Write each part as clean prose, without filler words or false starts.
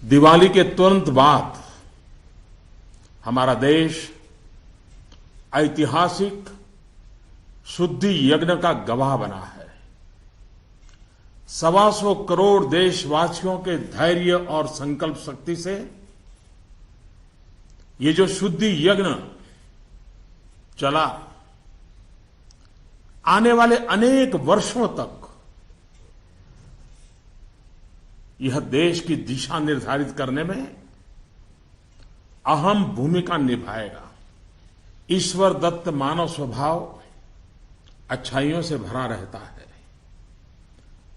दिवाली के तुरंत बाद हमारा देश ऐतिहासिक शुद्धि यज्ञ का गवाह बना है। 125 करोड़ देशवासियों के धैर्य और संकल्प शक्ति से ये जो शुद्धि यज्ञ चला, आने वाले अनेक वर्षों तक यह देश की दिशा निर्धारित करने में अहम भूमिका निभाएगा। ईश्वर दत्त मानव स्वभाव अच्छाइयों से भरा रहता है,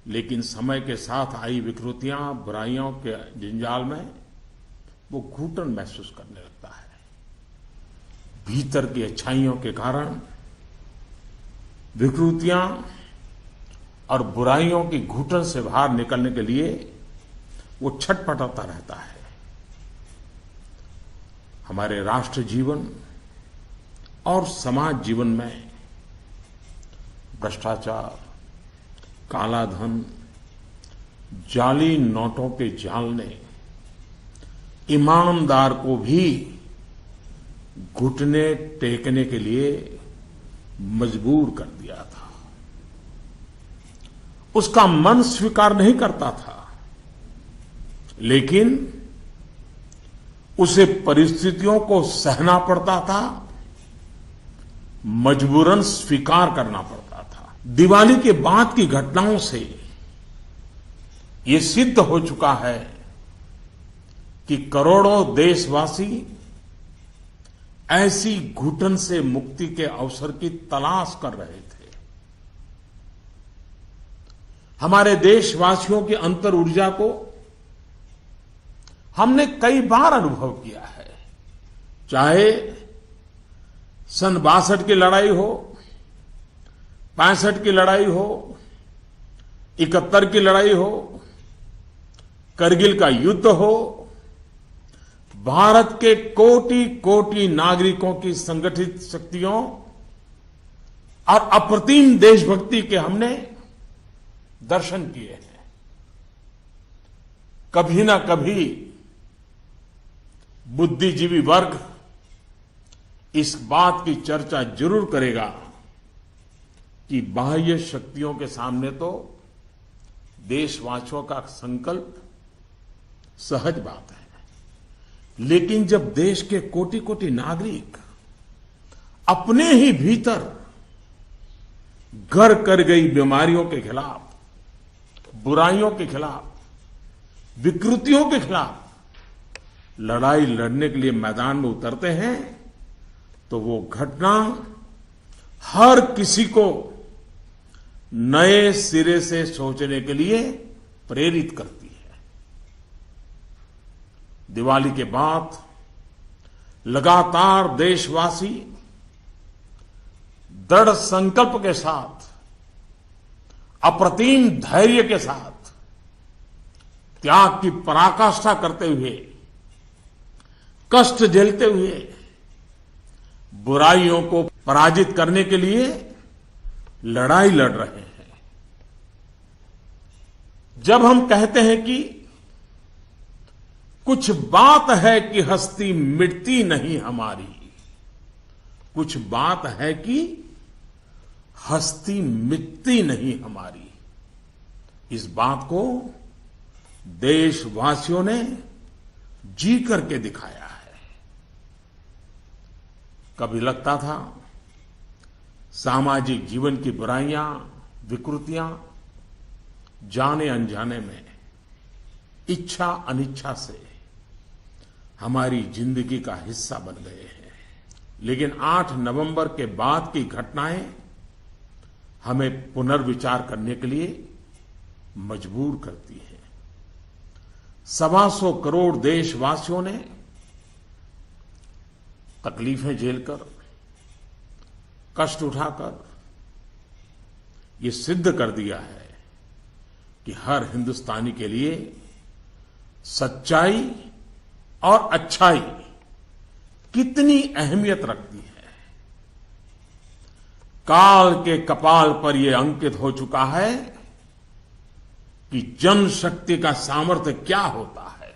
लेकिन समय के साथ आई विकृतियां, बुराइयों के जंजाल में वो घुटन महसूस करने लगता है। भीतर की अच्छाइयों के कारण विकृतियां और बुराइयों की घुटन से बाहर निकलने के लिए वो छटपटाता रहता है। हमारे राष्ट्र जीवन और समाज जीवन में भ्रष्टाचार, काला धन, जाली नोटों के जाल ने ईमानदार को भी घुटने टेकने के लिए मजबूर कर दिया था। उसका मन स्वीकार नहीं करता था, लेकिन उसे परिस्थितियों को सहना पड़ता था, मजबूरन स्वीकार करना पड़ता था। दिवाली के बाद की घटनाओं से ये सिद्ध हो चुका है कि करोड़ों देशवासी ऐसी घुटन से मुक्ति के अवसर की तलाश कर रहे थे। हमारे देशवासियों की अंतर ऊर्जा को हमने कई बार अनुभव किया है, चाहे सन 62 की लड़ाई हो, 65 की लड़ाई हो, 71 की लड़ाई हो, करगिल का युद्ध हो। भारत के कोटि कोटि नागरिकों की संगठित शक्तियों और अप्रतिम देशभक्ति के हमने दर्शन किए हैं। कभी ना कभी बुद्धिजीवी वर्ग इस बात की चर्चा जरूर करेगा कि बाह्य शक्तियों के सामने तो देशवासियों का संकल्प सहज बात है, लेकिन जब देश के कोटि कोटि नागरिक अपने ही भीतर घर कर गई बीमारियों के खिलाफ, बुराइयों के खिलाफ, विकृतियों के खिलाफ लड़ाई लड़ने के लिए मैदान में उतरते हैं, तो वो घटना हर किसी को नए सिरे से सोचने के लिए प्रेरित करती है। दिवाली के बाद लगातार देशवासी दृढ़ संकल्प के साथ, अप्रतिम धैर्य के साथ, त्याग की पराकाष्ठा करते हुए, कष्ट झेलते हुए बुराइयों को पराजित करने के लिए लड़ाई लड़ रहे हैं। जब हम कहते हैं कि कुछ बात है कि हस्ती मिटती नहीं हमारी, कुछ बात है कि हस्ती मिटती नहीं हमारी, इस बात को देशवासियों ने जी करके दिखाया है। कभी लगता था सामाजिक जीवन की बुराइयां, विकृतियां जाने अनजाने में, इच्छा अनिच्छा से हमारी जिंदगी का हिस्सा बन गए हैं। लेकिन 8 नवंबर के बाद की घटनाएं हमें पुनर्विचार करने के लिए मजबूर करती हैं। 125 करोड़ देशवासियों ने तकलीफें झेलकर, कष्ट उठाकर ये सिद्ध कर दिया है कि हर हिंदुस्तानी के लिए सच्चाई और अच्छाई कितनी अहमियत रखती है। काल के कपाल पर यह अंकित हो चुका है कि जनशक्ति का सामर्थ्य क्या होता है।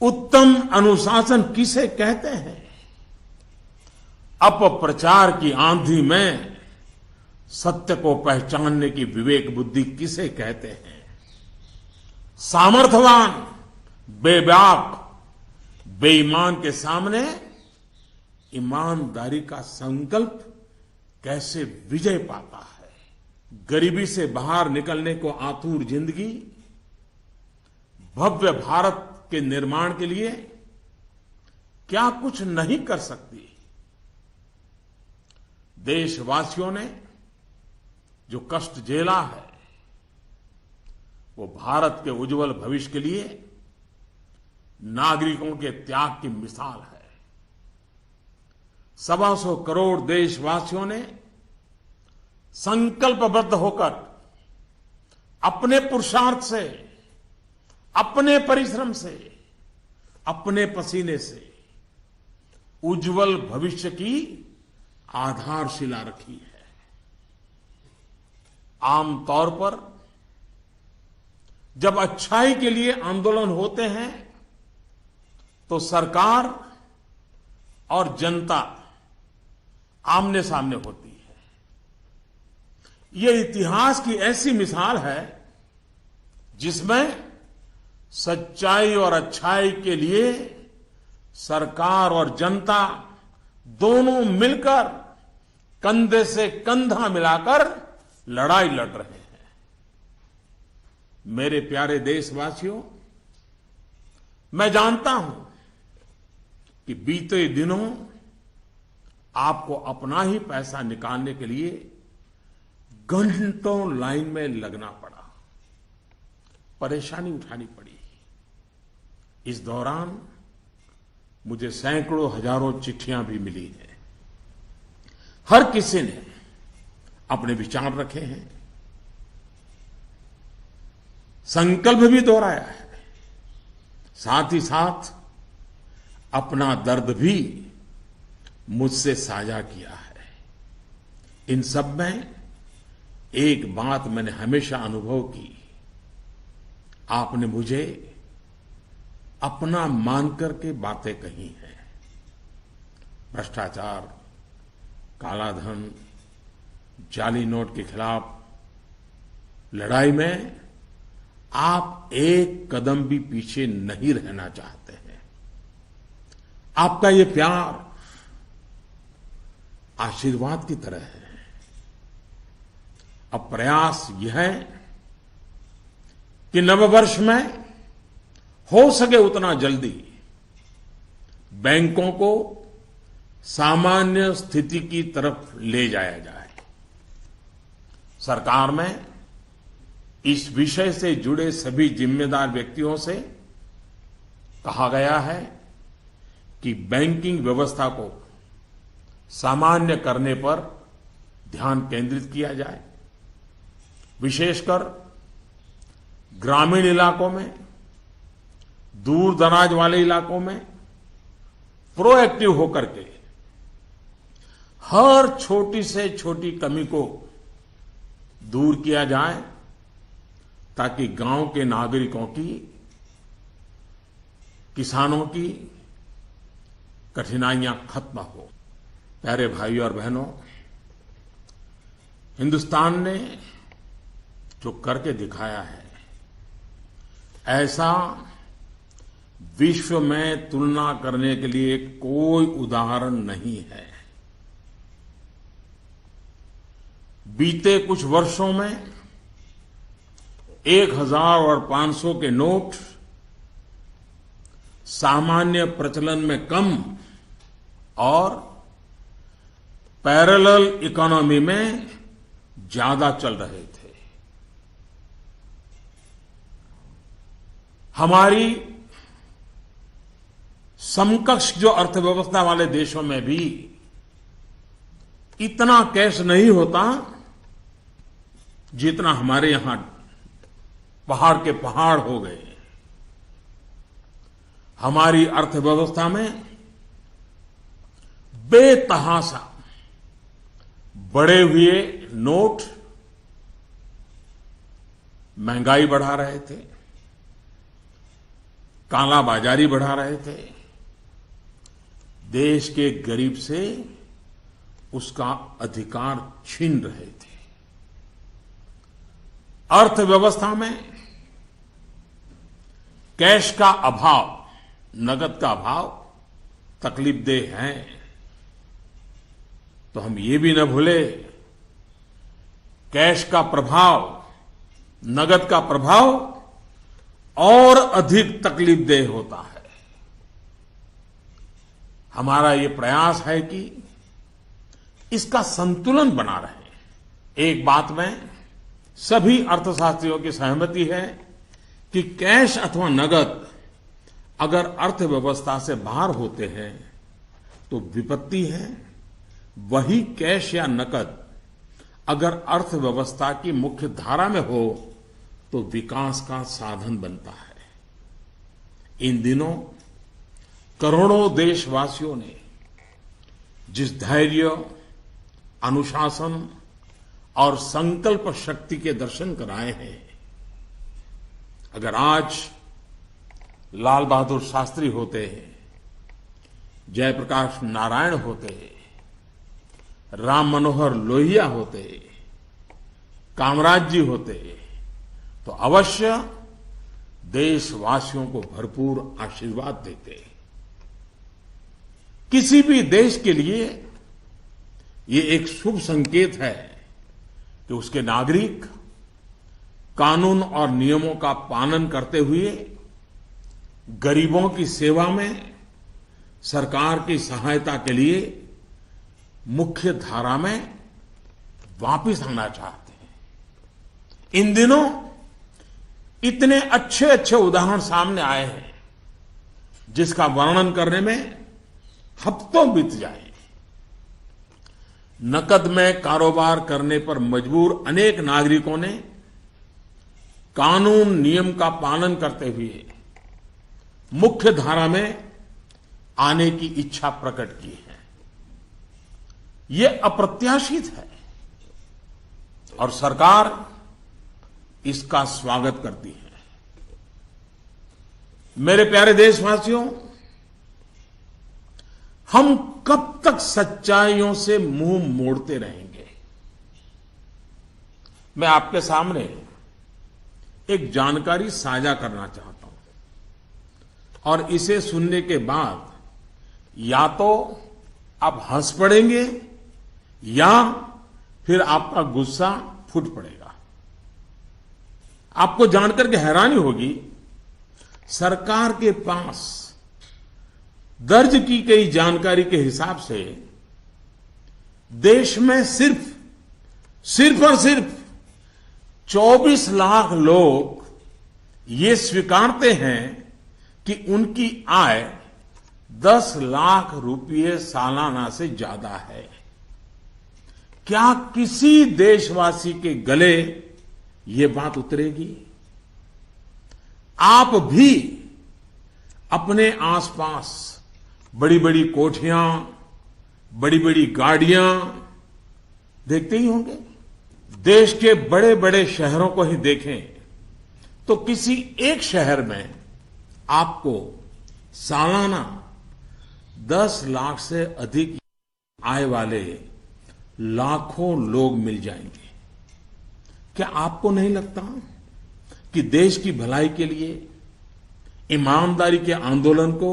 उत्तम अनुशासन किसे कहते हैं? अपप्रचार की आंधी में सत्य को पहचानने की विवेक बुद्धि किसे कहते हैं? सामर्थ्यवान बेबाक बेईमान के सामने ईमानदारी का संकल्प कैसे विजय पाता है? गरीबी से बाहर निकलने को आतुर जिंदगी भव्य भारत के निर्माण के लिए क्या कुछ नहीं कर सकती? देशवासियों ने जो कष्ट झेला है वो भारत के उज्जवल भविष्य के लिए नागरिकों के त्याग की मिसाल है। 125 करोड़ देशवासियों ने संकल्पबद्ध होकर अपने पुरुषार्थ से, अपने परिश्रम से, अपने पसीने से उज्जवल भविष्य की आधारशिला रखी है। आमतौर पर जब अच्छाई के लिए आंदोलन होते हैं तो सरकार और जनता आमने सामने होती है। ये इतिहास की ऐसी मिसाल है जिसमें सच्चाई और अच्छाई के लिए सरकार और जनता दोनों मिलकर कंधे से कंधा मिलाकर लड़ाई लड़ रहे हैं। मेरे प्यारे देशवासियों, मैं जानता हूं कि बीते दिनों आपको अपना ही पैसा निकालने के लिए घंटों लाइन में लगना पड़ा, परेशानी उठानी पड़ी। इस दौरान मुझे सैकड़ों हजारों चिट्ठियां भी मिली हैं। हर किसी ने अपने विचार रखे हैं, संकल्प भी दोहराया है, साथ ही साथ अपना दर्द भी मुझसे साझा किया है। इन सब में एक बात मैंने हमेशा अनुभव की, आपने मुझे अपना मानकर के बातें कही हैं। भ्रष्टाचार, कालाधन, जाली नोट के खिलाफ लड़ाई में आप एक कदम भी पीछे नहीं रहना चाहते हैं। आपका ये प्यार आशीर्वाद की तरह है। अब प्रयास यह है कि नववर्ष में हो सके उतना जल्दी बैंकों को सामान्य स्थिति की तरफ ले जाया जाए। सरकार में इस विषय से जुड़े सभी जिम्मेदार व्यक्तियों से कहा गया है कि बैंकिंग व्यवस्था को सामान्य करने पर ध्यान केंद्रित किया जाए। विशेषकर ग्रामीण इलाकों में, दूर दराज वाले इलाकों में प्रोएक्टिव होकर के हर छोटी से छोटी कमी को दूर किया जाए ताकि गांव के नागरिकों की, किसानों की कठिनाइयां खत्म हो। प्यारे भाइयों और बहनों, हिंदुस्तान ने जो करके दिखाया है ऐसा विश्व में तुलना करने के लिए कोई उदाहरण नहीं है। बीते कुछ वर्षों में 1000 और 500 के नोट सामान्य प्रचलन में कम और पैरेलल इकोनॉमी में ज्यादा चल रहे थे। हमारी समकक्ष जो अर्थव्यवस्था वाले देशों में भी इतना कैश नहीं होता जितना हमारे यहां पहाड़ के पहाड़ हो गए। हमारी अर्थव्यवस्था में बेतहाशा बढ़े हुए नोट महंगाई बढ़ा रहे थे। कालाबाजारी बढ़ा रहे थे, देश के गरीब से उसका अधिकार छीन रहे थे। अर्थव्यवस्था में कैश का अभाव, नगद का अभाव तकलीफदेह है। तो हम ये भी न भूले, कैश का प्रभाव, नगद का प्रभाव और अधिक तकलीफदेह होता है। हमारा ये प्रयास है कि इसका संतुलन बना रहे। एक बात में सभी अर्थशास्त्रियों की सहमति है कि कैश अथवा नगद अगर अर्थव्यवस्था से बाहर होते हैं तो विपत्ति है। वही कैश या नकद अगर अर्थव्यवस्था की मुख्य धारा में हो तो विकास का साधन बनता है। इन दिनों करोड़ों देशवासियों ने जिस धैर्य, अनुशासन और संकल्प शक्ति के दर्शन कराए हैं, अगर आज लाल बहादुर शास्त्री होते, जयप्रकाश नारायण होते, राम मनोहर लोहिया होते, कामराज जी होते, तो अवश्य देशवासियों को भरपूर आशीर्वाद देते। किसी भी देश के लिए ये एक शुभ संकेत है कि उसके नागरिक कानून और नियमों का पालन करते हुए गरीबों की सेवा में सरकार की सहायता के लिए मुख्य धारा में वापस आना चाहते हैं। इन दिनों इतने अच्छे अच्छे उदाहरण सामने आए हैं जिसका वर्णन करने में हफ्तों बीत जाए। नकद में कारोबार करने पर मजबूर अनेक नागरिकों ने कानून नियम का पालन करते हुए मुख्य धारा में आने की इच्छा प्रकट की है। ये अप्रत्याशित है और सरकार इसका स्वागत करती है। मेरे प्यारे देशवासियों, हम कब तक सच्चाइयों से मुंह मोड़ते रहेंगे? मैं आपके सामने एक जानकारी साझा करना चाहता हूं और इसे सुनने के बाद या तो आप हंस पड़ेंगे या फिर आपका गुस्सा फूट पड़ेगा। आपको जानकर के हैरानी होगी, सरकार के पास दर्ज की गई जानकारी के हिसाब से देश में सिर्फ और सिर्फ 24 लाख लोग ये स्वीकारते हैं कि उनकी आय 10 लाख रुपये सालाना से ज्यादा है। क्या किसी देशवासी के गले ये बात उतरेगी? आप भी अपने आसपास बड़ी बड़ी कोठियां, बड़ी बड़ी गाड़ियां देखते ही होंगे। देश के बड़े बड़े शहरों को ही देखें तो किसी एक शहर में आपको सालाना 10 लाख से अधिक आय वाले लाखों लोग मिल जाएंगे। क्या आपको नहीं लगता कि देश की भलाई के लिए ईमानदारी के आंदोलन को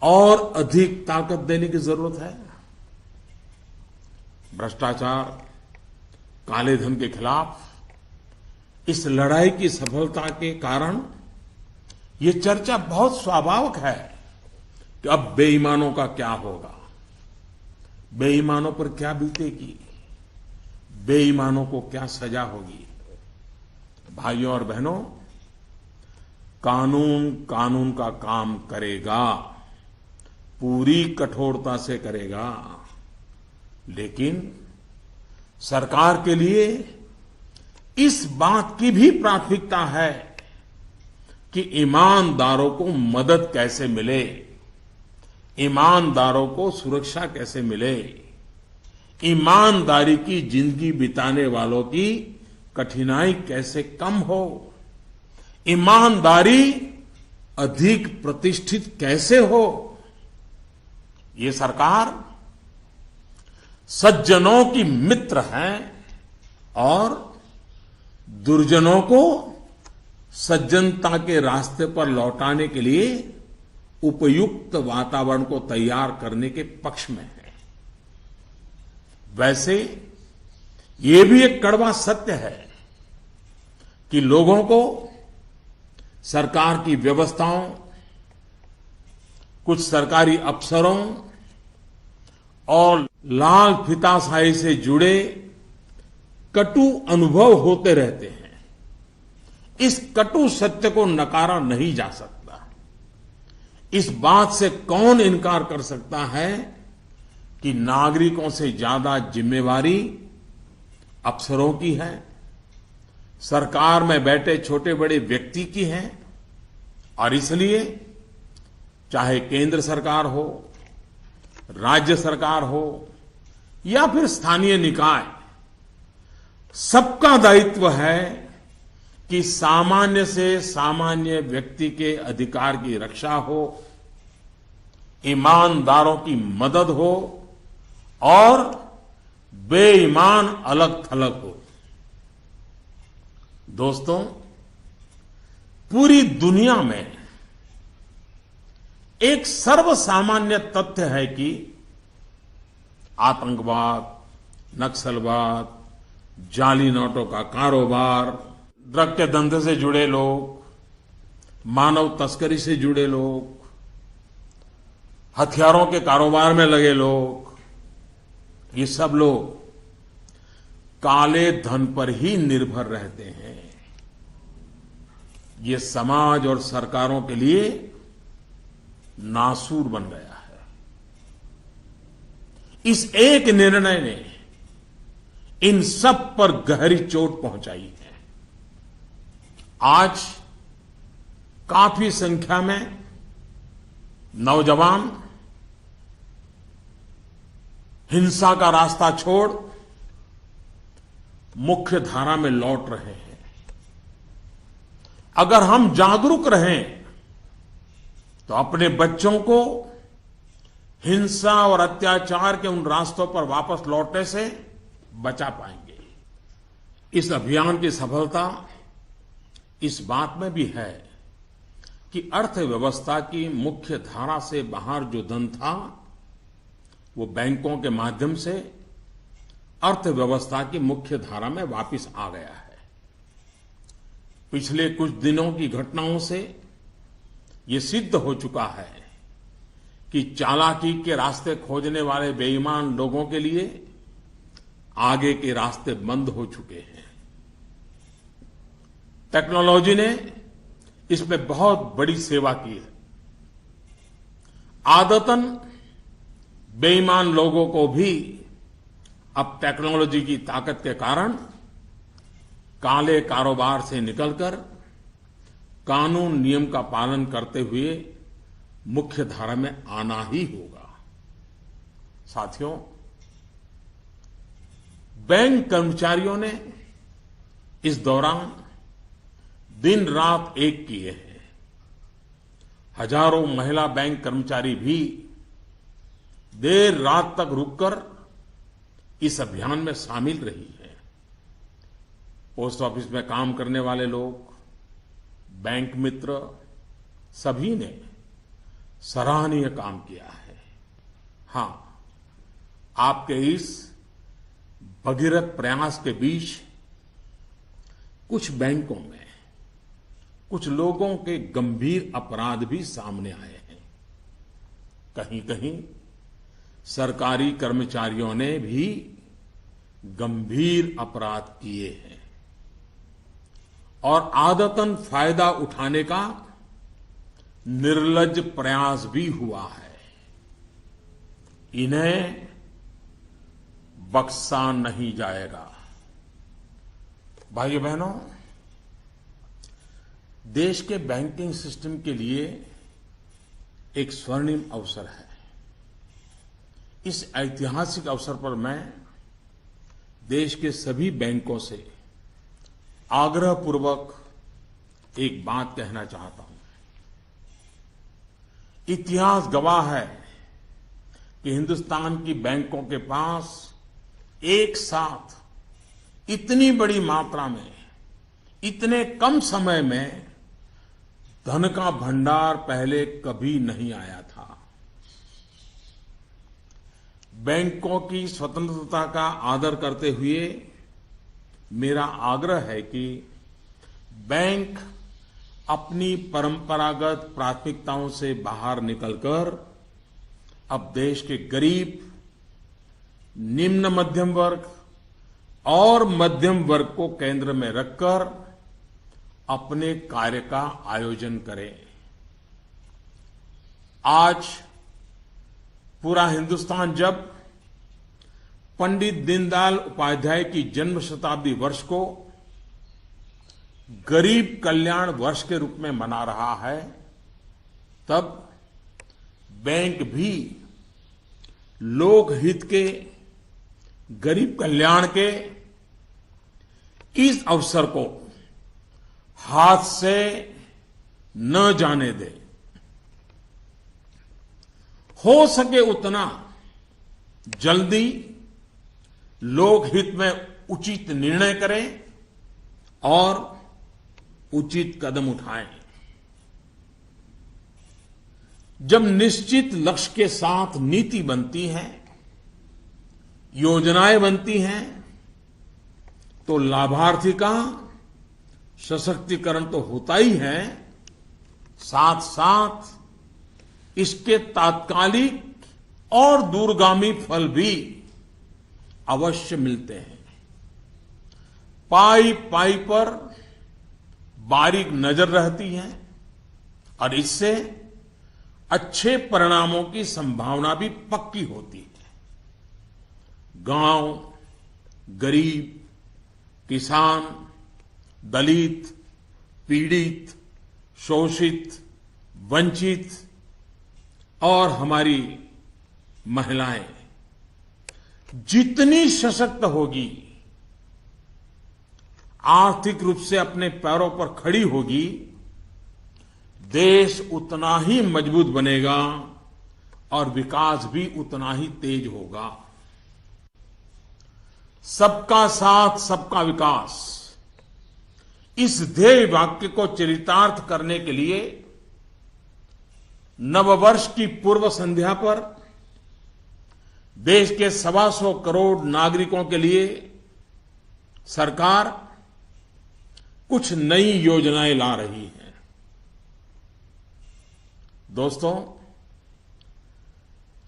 और अधिक ताकत देने की जरूरत है? भ्रष्टाचार, काले धन के खिलाफ इस लड़ाई की सफलता के कारण ये चर्चा बहुत स्वाभाविक है कि अब बेईमानों का क्या होगा, बेईमानों पर क्या बीतेगी, बेईमानों को क्या सजा होगी। भाइयों और बहनों, कानून का काम करेगा, पूरी कठोरता से करेगा, लेकिन सरकार के लिए इस बात की भी प्राथमिकता है कि ईमानदारों को मदद कैसे मिले, ईमानदारों को सुरक्षा कैसे मिले, ईमानदारी की जिंदगी बिताने वालों की कठिनाई कैसे कम हो। ईमानदारी अधिक प्रतिष्ठित कैसे हो, ये सरकार सज्जनों की मित्र है और दुर्जनों को सज्जनता के रास्ते पर लौटाने के लिए उपयुक्त वातावरण को तैयार करने के पक्ष में है। वैसे ये भी एक कड़वा सत्य है कि लोगों को सरकार की व्यवस्थाओं, कुछ सरकारी अफसरों और लाल फीताशाही से जुड़े कटु अनुभव होते रहते हैं। इस कटु सत्य को नकारा नहीं जा सकता। इस बात से कौन इनकार कर सकता है कि नागरिकों से ज्यादा जिम्मेवारी अफसरों की है, सरकार में बैठे छोटे बड़े व्यक्ति की है। और इसलिए चाहे केंद्र सरकार हो, राज्य सरकार हो या फिर स्थानीय निकाय, सबका दायित्व है कि सामान्य से सामान्य व्यक्ति के अधिकार की रक्षा हो, ईमानदारों की मदद हो और बेईमान अलग थलग हो। दोस्तों, पूरी दुनिया में एक सर्वसामान्य तथ्य है कि आतंकवाद, नक्सलवाद, जाली नोटों का कारोबार, ड्रग के धंधे से जुड़े लोग, मानव तस्करी से जुड़े लोग, हथियारों के कारोबार में लगे लोग, ये सब लोग काले धन पर ही निर्भर रहते हैं। ये समाज और सरकारों के लिए नासूर बन गया है। इस एक निर्णय ने इन सब पर गहरी चोट पहुंचाई है। आज काफी संख्या में नौजवान हिंसा का रास्ता छोड़ मुख्य धारा में लौट रहे हैं। अगर हम जागरूक रहें तो अपने बच्चों को हिंसा और अत्याचार के उन रास्तों पर वापस लौटने से बचा पाएंगे। इस अभियान की सफलता इस बात में भी है कि अर्थव्यवस्था की मुख्य धारा से बाहर जो धन था वो बैंकों के माध्यम से अर्थव्यवस्था की मुख्य धारा में वापस आ गया है। पिछले कुछ दिनों की घटनाओं से ये सिद्ध हो चुका है कि चालाकी के रास्ते खोजने वाले बेईमान लोगों के लिए आगे के रास्ते बंद हो चुके हैं। टेक्नोलॉजी ने इसमें बहुत बड़ी सेवा की है। आदतन बेईमान लोगों को भी अब टेक्नोलॉजी की ताकत के कारण काले कारोबार से निकलकर कानून नियम का पालन करते हुए मुख्य धारा में आना ही होगा। साथियों, बैंक कर्मचारियों ने इस दौरान दिन रात एक किए हैं। हजारों महिला बैंक कर्मचारी भी देर रात तक रुककर इस अभियान में शामिल रही है। पोस्ट ऑफिस में काम करने वाले लोग, बैंक मित्र, सभी ने सराहनीय काम किया है। हां, आपके इस भगीरथ प्रयास के बीच कुछ बैंकों में कुछ लोगों के गंभीर अपराध भी सामने आए हैं। कहीं कहीं सरकारी कर्मचारियों ने भी गंभीर अपराध किए हैं और आदतन फायदा उठाने का निर्लज्ज प्रयास भी हुआ है। इन्हें बख्शा नहीं जाएगा। भाइयों बहनों, देश के बैंकिंग सिस्टम के लिए एक स्वर्णिम अवसर है। इस ऐतिहासिक अवसर पर मैं देश के सभी बैंकों से आग्रहपूर्वक एक बात कहना चाहता हूं। इतिहास गवाह है कि हिंदुस्तान की बैंकों के पास एक साथ इतनी बड़ी मात्रा में, इतने कम समय में धन का भंडार पहले कभी नहीं आया था। बैंकों की स्वतंत्रता का आदर करते हुए मेरा आग्रह है कि बैंक अपनी परंपरागत प्राथमिकताओं से बाहर निकलकर अब देश के गरीब, निम्न मध्यम वर्ग और मध्यम वर्ग को केंद्र में रखकर अपने कार्य का आयोजन करें। आज पूरा हिंदुस्तान जब पंडित दीनदयाल उपाध्याय की जन्म शताब्दी वर्ष को गरीब कल्याण वर्ष के रूप में मना रहा है, तब बैंक भी लोकहित के, गरीब कल्याण के इस अवसर को हाथ से न जाने दे। हो सके उतना जल्दी लोकहित में उचित निर्णय करें और उचित कदम उठाएं। जब निश्चित लक्ष्य के साथ नीति बनती है, योजनाएं बनती हैं, तो लाभार्थी का सशक्तिकरण तो होता ही है, साथ साथ इसके तात्कालिक और दूरगामी फल भी अवश्य मिलते हैं। पाई पाई पर बारीक नजर रहती है और इससे अच्छे परिणामों की संभावना भी पक्की होती है। गांव, गरीब, किसान, दलित, पीड़ित, शोषित, वंचित और हमारी महिलाएं जितनी सशक्त होगी, आर्थिक रूप से अपने पैरों पर खड़ी होगी, देश उतना ही मजबूत बनेगा और विकास भी उतना ही तेज होगा। सबका साथ, सबका विकास, इस ध्येय वाक्य को चरितार्थ करने के लिए नववर्ष की पूर्व संध्या पर देश के 125 करोड़ नागरिकों के लिए सरकार कुछ नई योजनाएं ला रही है। दोस्तों,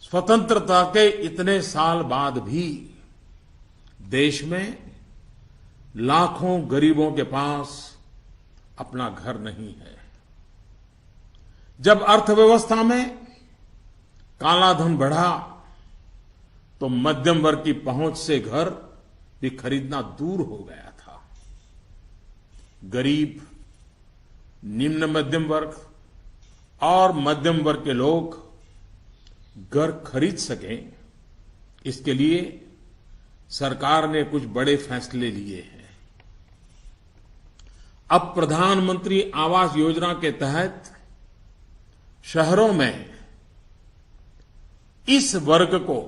स्वतंत्रता के इतने साल बाद भी देश में लाखों गरीबों के पास अपना घर नहीं है। जब अर्थव्यवस्था में काला धन बढ़ा तो मध्यम वर्ग की पहुंच से घर भी खरीदना दूर हो गया था। गरीब, निम्न मध्यम वर्ग और मध्यम वर्ग के लोग घर खरीद सकें, इसके लिए सरकार ने कुछ बड़े फैसले लिए हैं। अब प्रधानमंत्री आवास योजना के तहत शहरों में इस वर्ग को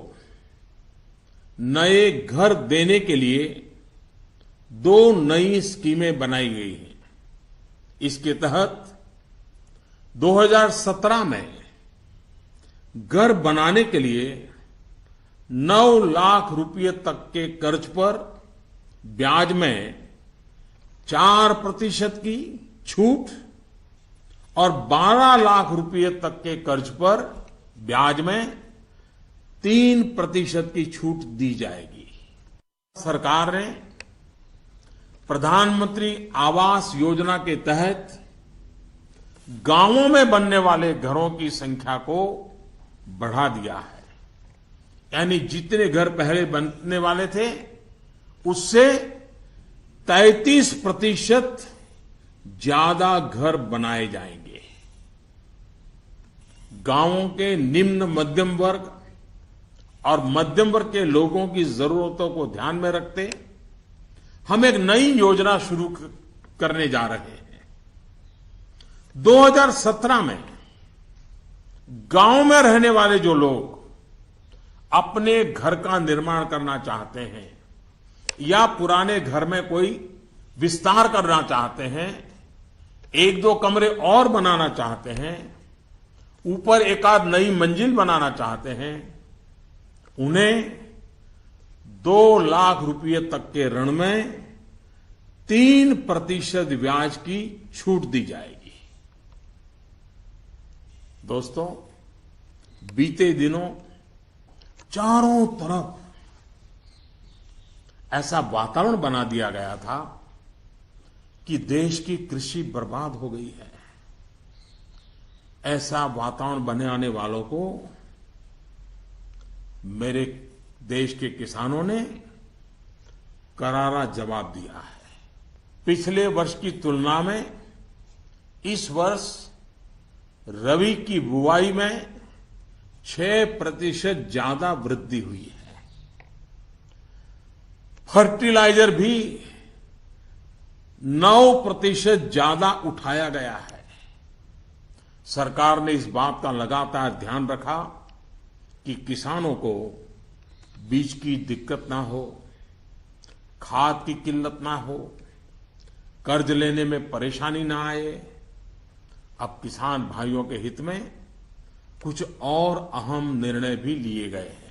नए घर देने के लिए 2 नई स्कीमें बनाई गई हैं। इसके तहत 2017 में घर बनाने के लिए 9 लाख रुपए तक के कर्ज पर ब्याज में 4% की छूट और 12 लाख रुपए तक के कर्ज पर ब्याज में 3% की छूट दी जाएगी। सरकार ने प्रधानमंत्री आवास योजना के तहत गांवों में बनने वाले घरों की संख्या को बढ़ा दिया है। यानी जितने घर पहले बनने वाले थे उससे 33% ज्यादा घर बनाए जाएंगे। गांवों के निम्न मध्यम वर्ग और मध्यम वर्ग के लोगों की जरूरतों को ध्यान में रखते हम एक नई योजना शुरू करने जा रहे हैं। 2017 में गांव में रहने वाले जो लोग अपने घर का निर्माण करना चाहते हैं या पुराने घर में कोई विस्तार करना चाहते हैं, एक दो कमरे और बनाना चाहते हैं, ऊपर एक आध नई मंजिल बनाना चाहते हैं, उन्हें 2 लाख रुपए तक के ऋण में 3% ब्याज की छूट दी जाएगी। दोस्तों, बीते दिनों चारों तरफ ऐसा वातावरण बना दिया गया था कि देश की कृषि बर्बाद हो गई है। ऐसा वातावरण बनाने वालों को मेरे देश के किसानों ने करारा जवाब दिया है। पिछले वर्ष की तुलना में इस वर्ष रबी की बुआई में 6% ज्यादा वृद्धि हुई है। फर्टिलाइजर भी 9% ज्यादा उठाया गया है। सरकार ने इस बात का लगातार ध्यान रखा कि किसानों को बीज की दिक्कत ना हो, खाद की किल्लत ना हो, कर्ज लेने में परेशानी ना आए। अब किसान भाइयों के हित में कुछ और अहम निर्णय भी लिए गए हैं।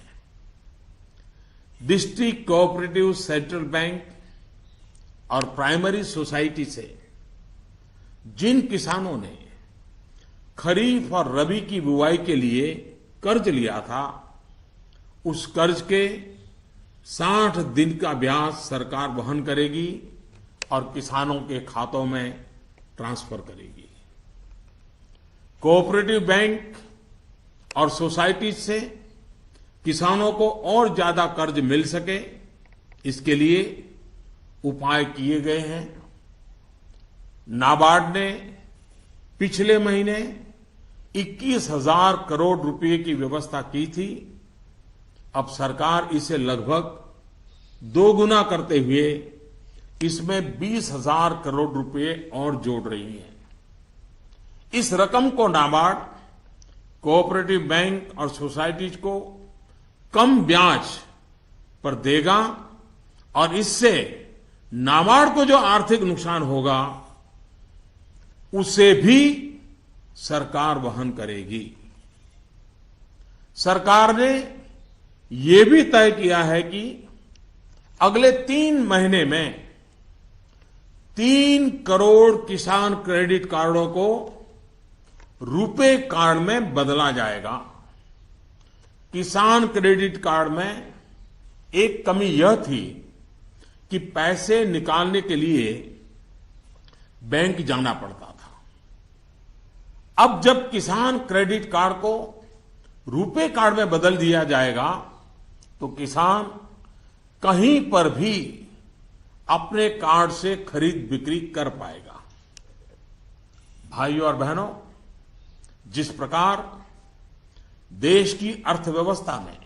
डिस्ट्रिक्ट कोऑपरेटिव सेंट्रल बैंक और प्राइमरी सोसाइटी से जिन किसानों ने खरीफ और रबी की बुआई के लिए कर्ज लिया था, उस कर्ज के 60 दिन का ब्याज सरकार वहन करेगी और किसानों के खातों में ट्रांसफर करेगी। कोऑपरेटिव बैंक और सोसाइटी से किसानों को और ज्यादा कर्ज मिल सके, इसके लिए उपाय किए गए हैं। नाबार्ड ने पिछले महीने 21,000 करोड़ रुपए की व्यवस्था की थी। अब सरकार इसे लगभग 2 गुना करते हुए इसमें 20,000 करोड़ रुपए और जोड़ रही है। इस रकम को नाबार्ड कोऑपरेटिव बैंक और सोसाइटीज को कम ब्याज पर देगा और इससे नाबार्ड को जो आर्थिक नुकसान होगा उसे भी सरकार वहन करेगी। सरकार ने ये भी तय किया है कि अगले 3 महीने में 3 करोड़ किसान क्रेडिट कार्डों को रुपे कार्ड में बदला जाएगा। किसान क्रेडिट कार्ड में एक कमी यह थी कि पैसे निकालने के लिए बैंक जाना पड़ता था। अब जब किसान क्रेडिट कार्ड को रुपे कार्ड में बदल दिया जाएगा तो किसान कहीं पर भी अपने कार्ड से खरीद बिक्री कर पाएगा। भाइयों और बहनों, जिस प्रकार देश की अर्थव्यवस्था में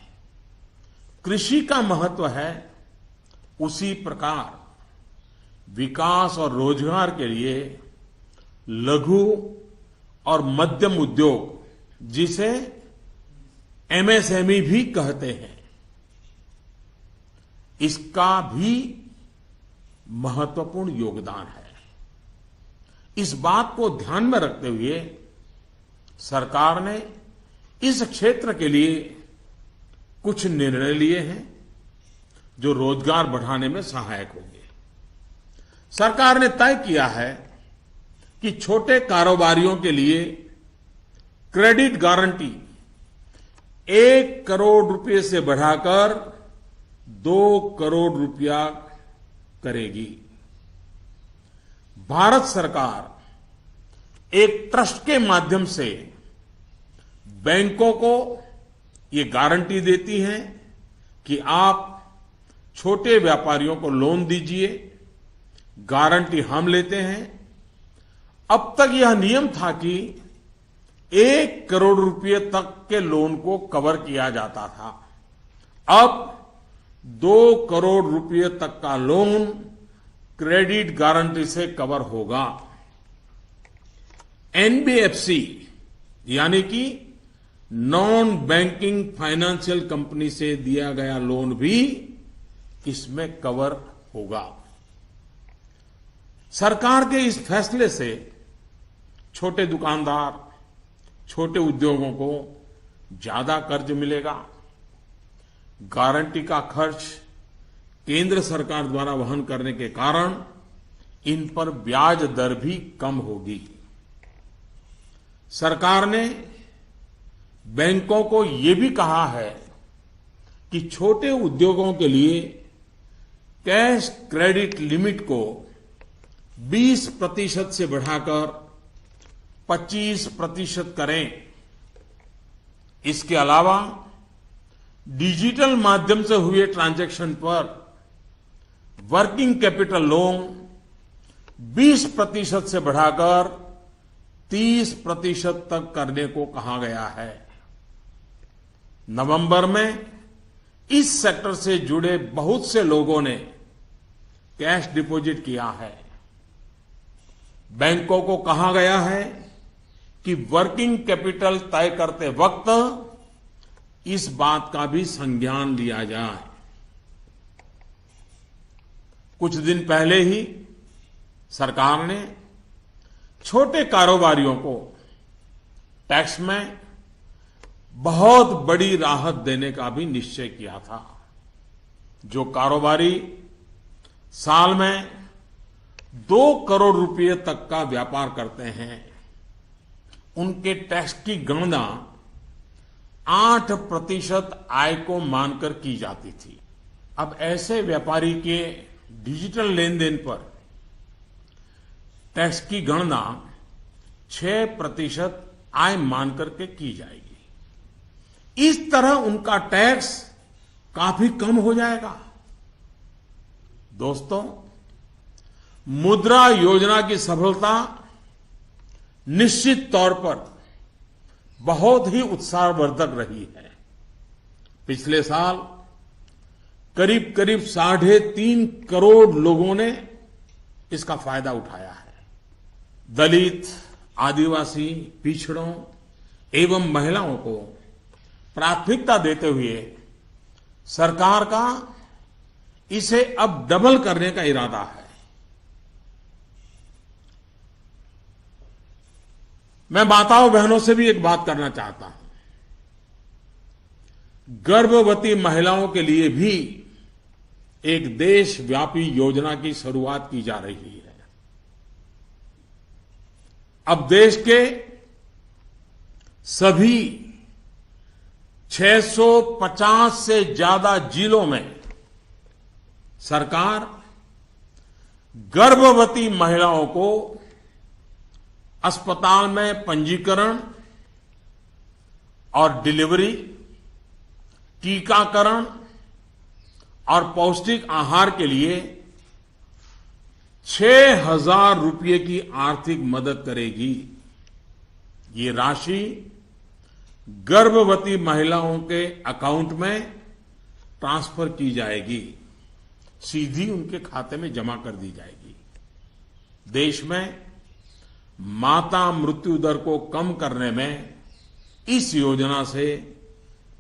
कृषि का महत्व है, उसी प्रकार विकास और रोजगार के लिए लघु और मध्यम उद्योग, जिसे एमएसएमई भी कहते हैं, इसका भी महत्वपूर्ण योगदान है। इस बात को ध्यान में रखते हुए सरकार ने इस क्षेत्र के लिए कुछ निर्णय लिए हैं जो रोजगार बढ़ाने में सहायक होंगे। सरकार ने तय किया है कि छोटे कारोबारियों के लिए क्रेडिट गारंटी 1 करोड़ रुपए से बढ़ाकर 2 करोड़ रुपया करेगी। भारत सरकार एक ट्रस्ट के माध्यम से बैंकों को ये गारंटी देती है कि आप छोटे व्यापारियों को लोन दीजिए, गारंटी हम लेते हैं। अब तक यह नियम था कि 1 करोड़ रुपए तक के लोन को कवर किया जाता था। अब 2 करोड़ रुपए तक का लोन क्रेडिट गारंटी से कवर होगा। एनबीएफसी यानी कि नॉन बैंकिंग फाइनेंशियल कंपनी से दिया गया लोन भी इसमें कवर होगा। सरकार के इस फैसले से छोटे दुकानदार, छोटे उद्योगों को ज्यादा कर्ज मिलेगा। गारंटी का खर्च केंद्र सरकार द्वारा वहन करने के कारण इन पर ब्याज दर भी कम होगी। सरकार ने बैंकों को ये भी कहा है कि छोटे उद्योगों के लिए कैश क्रेडिट लिमिट को 20% से बढ़ाकर 25% करें। इसके अलावा डिजिटल माध्यम से हुए ट्रांजैक्शन पर वर्किंग कैपिटल लोन 20% से बढ़ाकर 30% तक करने को कहा गया है। नवंबर में इस सेक्टर से जुड़े बहुत से लोगों ने कैश डिपॉजिट किया है। बैंकों को कहा गया है कि वर्किंग कैपिटल तय करते वक्त इस बात का भी संज्ञान लिया जाए। कुछ दिन पहले ही सरकार ने छोटे कारोबारियों को टैक्स में बहुत बड़ी राहत देने का भी निश्चय किया था। जो कारोबारी साल में 2 करोड़ रुपए तक का व्यापार करते हैं, उनके टैक्स की गणना 8% आय को मानकर की जाती थी। अब ऐसे व्यापारी के डिजिटल लेन देन पर टैक्स की गणना 6% आय मानकर के की जाएगी। इस तरह उनका टैक्स काफी कम हो जाएगा। दोस्तों, मुद्रा योजना की सफलता निश्चित तौर पर बहुत ही उत्साहवर्धक रही है। पिछले साल करीब 3.5 करोड़ लोगों ने इसका फायदा उठाया है। दलित, आदिवासी, पिछड़ों एवं महिलाओं को प्राथमिकता देते हुए सरकार का इसे अब डबल करने का इरादा है। मैं माताओं बहनों से भी एक बात करना चाहता हूं। गर्भवती महिलाओं के लिए भी एक देशव्यापी योजना की शुरुआत की जा रही है। अब देश के सभी 650 से ज्यादा जिलों में सरकार गर्भवती महिलाओं को अस्पताल में पंजीकरण और डिलीवरी, टीकाकरण और पौष्टिक आहार के लिए 6,000 रुपये की आर्थिक मदद करेगी। ये राशि गर्भवती महिलाओं के अकाउंट में ट्रांसफर की जाएगी, सीधी उनके खाते में जमा कर दी जाएगी। देश में माता मृत्यु दर को कम करने में इस योजना से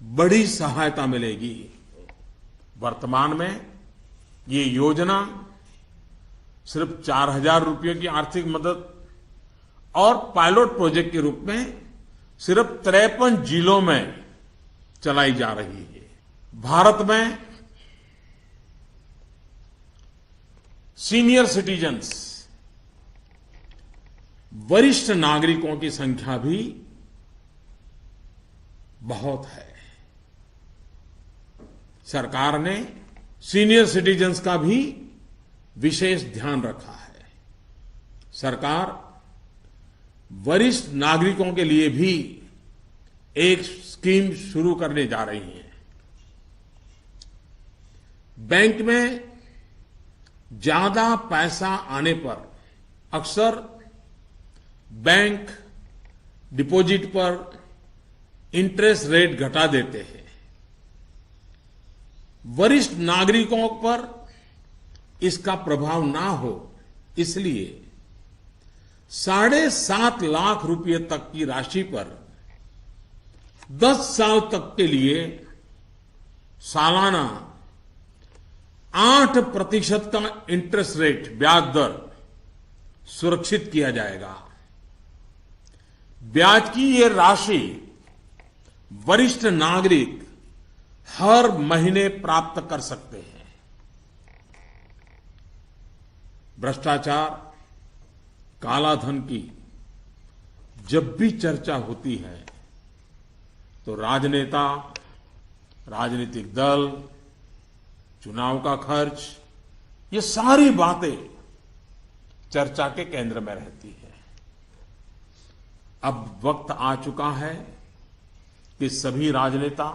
बड़ी सहायता मिलेगी। वर्तमान में ये योजना सिर्फ 4,000 रुपये की आर्थिक मदद और पायलट प्रोजेक्ट के रूप में सिर्फ 53 जिलों में चलाई जा रही है। भारत में सीनियर सिटीजन्स, वरिष्ठ नागरिकों की संख्या भी बहुत है। सरकार ने सीनियर सिटीजन्स का भी विशेष ध्यान रखा है। सरकार वरिष्ठ नागरिकों के लिए भी एक स्कीम शुरू करने जा रही है। बैंक में ज्यादा पैसा आने पर अक्सर बैंक डिपॉजिट पर इंटरेस्ट रेट घटा देते हैं। वरिष्ठ नागरिकों पर इसका प्रभाव ना हो, इसलिए 7.5 लाख रुपए तक की राशि पर 10 साल तक के लिए सालाना 8% का इंटरेस्ट रेट, ब्याज दर सुरक्षित किया जाएगा। ब्याज की ये राशि वरिष्ठ नागरिक हर महीने प्राप्त कर सकते हैं। भ्रष्टाचार, कालाधन की जब भी चर्चा होती है तो राजनेता, राजनीतिक दल, चुनाव का खर्च, ये सारी बातें चर्चा के केंद्र में रहती है। अब वक्त आ चुका है कि सभी राजनेता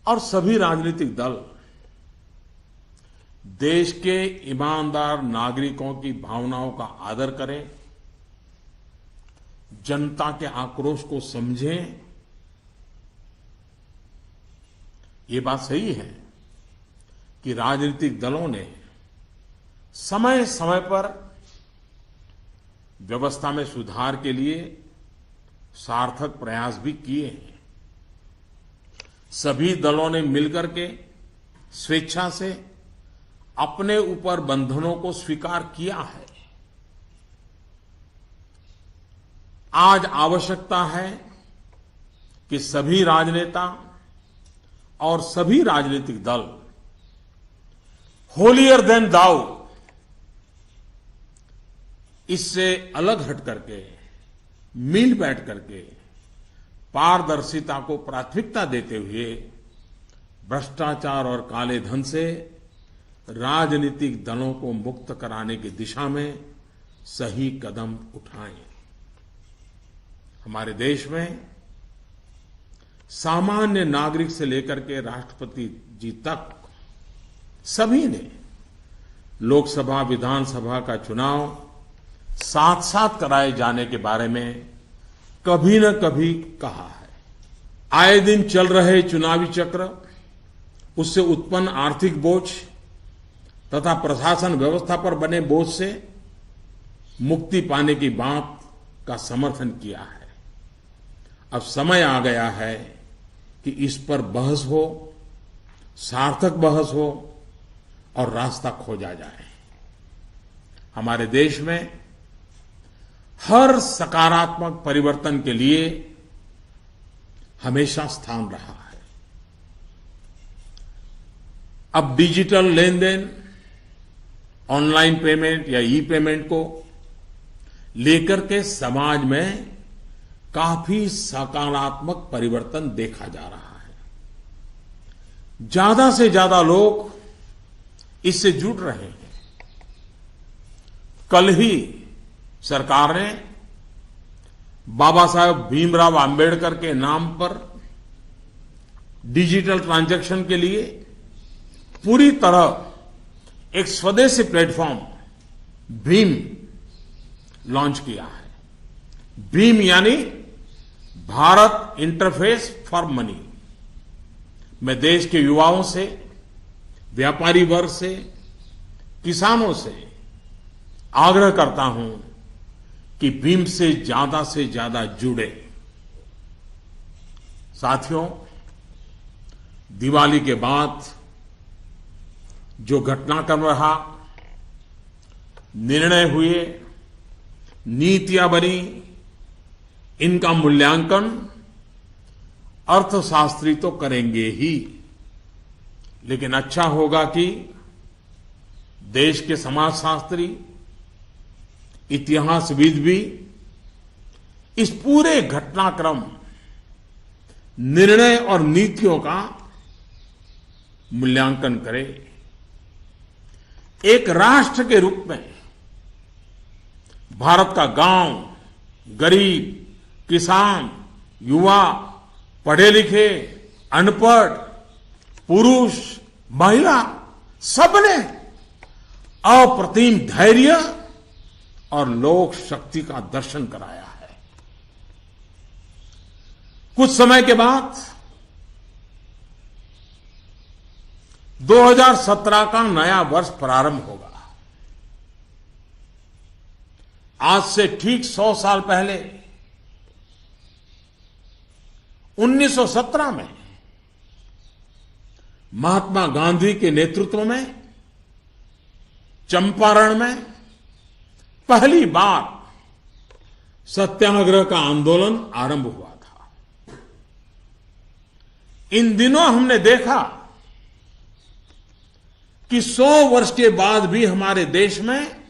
और सभी राजनीतिक दल देश के ईमानदार नागरिकों की भावनाओं का आदर करें, जनता के आक्रोश को समझें। ये बात सही है कि राजनीतिक दलों ने समय समय पर व्यवस्था में सुधार के लिए सार्थक प्रयास भी किए हैं। सभी दलों ने मिलकर के स्वेच्छा से अपने ऊपर बंधनों को स्वीकार किया है। आज आवश्यकता है कि सभी राजनेता और सभी राजनीतिक दल होलियर देन दाऊ, इससे अलग हट करके, मिल बैठ करके पारदर्शिता को प्राथमिकता देते हुए भ्रष्टाचार और काले धन से राजनीतिक दलों को मुक्त कराने की दिशा में सही कदम उठाएं। हमारे देश में सामान्य नागरिक से लेकर के राष्ट्रपति जी तक सभी ने लोकसभा, विधानसभा का चुनाव साथ साथ कराए जाने के बारे में कभी न कभी कहा है। आए दिन चल रहे चुनावी चक्र, उससे उत्पन्न आर्थिक बोझ तथा प्रशासन व्यवस्था पर बने बोझ से मुक्ति पाने की बात का समर्थन किया है। अब समय आ गया है कि इस पर बहस हो, सार्थक बहस हो और रास्ता खोजा जाए। हमारे देश में हर सकारात्मक परिवर्तन के लिए हमेशा स्थान रहा है। अब डिजिटल लेन देन, ऑनलाइन पेमेंट या ई पेमेंट को लेकर के समाज में काफी सकारात्मक परिवर्तन देखा जा रहा है। ज्यादा से ज्यादा लोग इससे जुड़ रहे हैं। कल ही सरकार ने बाबा साहेब भीमराव आंबेडकर के नाम पर डिजिटल ट्रांजैक्शन के लिए पूरी तरह एक स्वदेशी प्लेटफॉर्म भीम लॉन्च किया है। भीम यानी भारत इंटरफेस फॉर मनी। मैं देश के युवाओं से, व्यापारी वर्ग से, किसानों से आग्रह करता हूं कि भीम से ज्यादा जुड़े। साथियों, दिवाली के बाद जो घटनाक्रम रहा, निर्णय हुए, नीतियां बनी, इनका मूल्यांकन अर्थशास्त्री तो करेंगे ही, लेकिन अच्छा होगा कि देश के समाजशास्त्री, इतिहासविद भी इस पूरे घटनाक्रम, निर्णय और नीतियों का मूल्यांकन करें। एक राष्ट्र के रूप में भारत का गांव, गरीब, किसान, युवा, पढ़े लिखे, अनपढ़, पुरुष, महिला, सबने अप्रतिम धैर्य और लोक शक्ति का दर्शन कराया है। कुछ समय के बाद 2017 का नया वर्ष प्रारंभ होगा। आज से ठीक 100 साल पहले 1917 में महात्मा गांधी के नेतृत्व में चंपारण में पहली बार सत्याग्रह का आंदोलन आरंभ हुआ था। इन दिनों हमने देखा कि 100 वर्ष के बाद भी हमारे देश में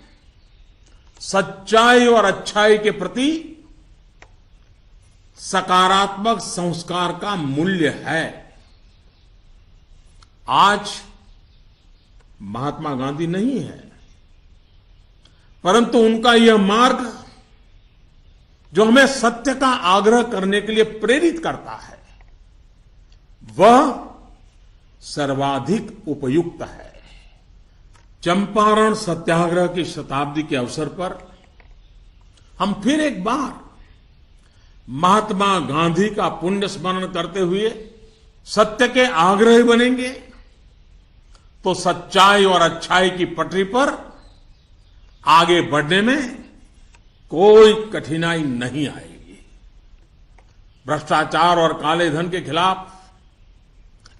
सच्चाई और अच्छाई के प्रति सकारात्मक संस्कार का मूल्य है। आज महात्मा गांधी नहीं है, परंतु उनका यह मार्ग जो हमें सत्य का आग्रह करने के लिए प्रेरित करता है, वह सर्वाधिक उपयुक्त है। चंपारण सत्याग्रह की शताब्दी के अवसर पर हम फिर एक बार महात्मा गांधी का पुण्य स्मरण करते हुए सत्य के आग्रही बनेंगे तो सच्चाई और अच्छाई की पटरी पर आगे बढ़ने में कोई कठिनाई नहीं आएगी। भ्रष्टाचार और काले धन के खिलाफ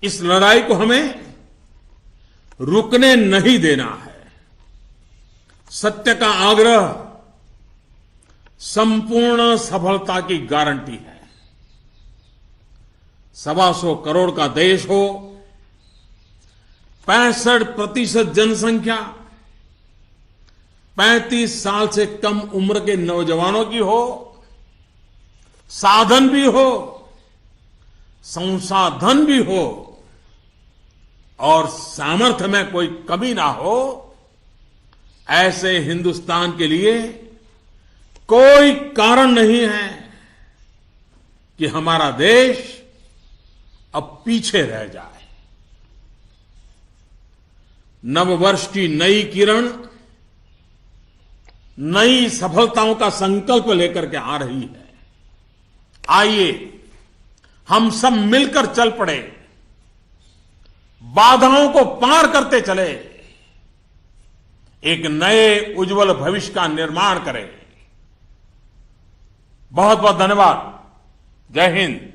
इस लड़ाई को हमें रुकने नहीं देना है। सत्य का आग्रह संपूर्ण सफलता की गारंटी है। 125 करोड़ का देश हो, 65% जनसंख्या 35 साल से कम उम्र के नौजवानों की हो, साधन भी हो, संसाधन भी हो और सामर्थ्य में कोई कमी ना हो, ऐसे हिंदुस्तान के लिए कोई कारण नहीं है कि हमारा देश अब पीछे रह जाए। नववर्ष की नई किरण नई सफलताओं का संकल्प लेकर के आ रही है। आइए हम सब मिलकर चल पड़े, बाधाओं को पार करते चले, एक नए उज्जवल भविष्य का निर्माण करें। बहुत बहुत धन्यवाद। जय हिंद।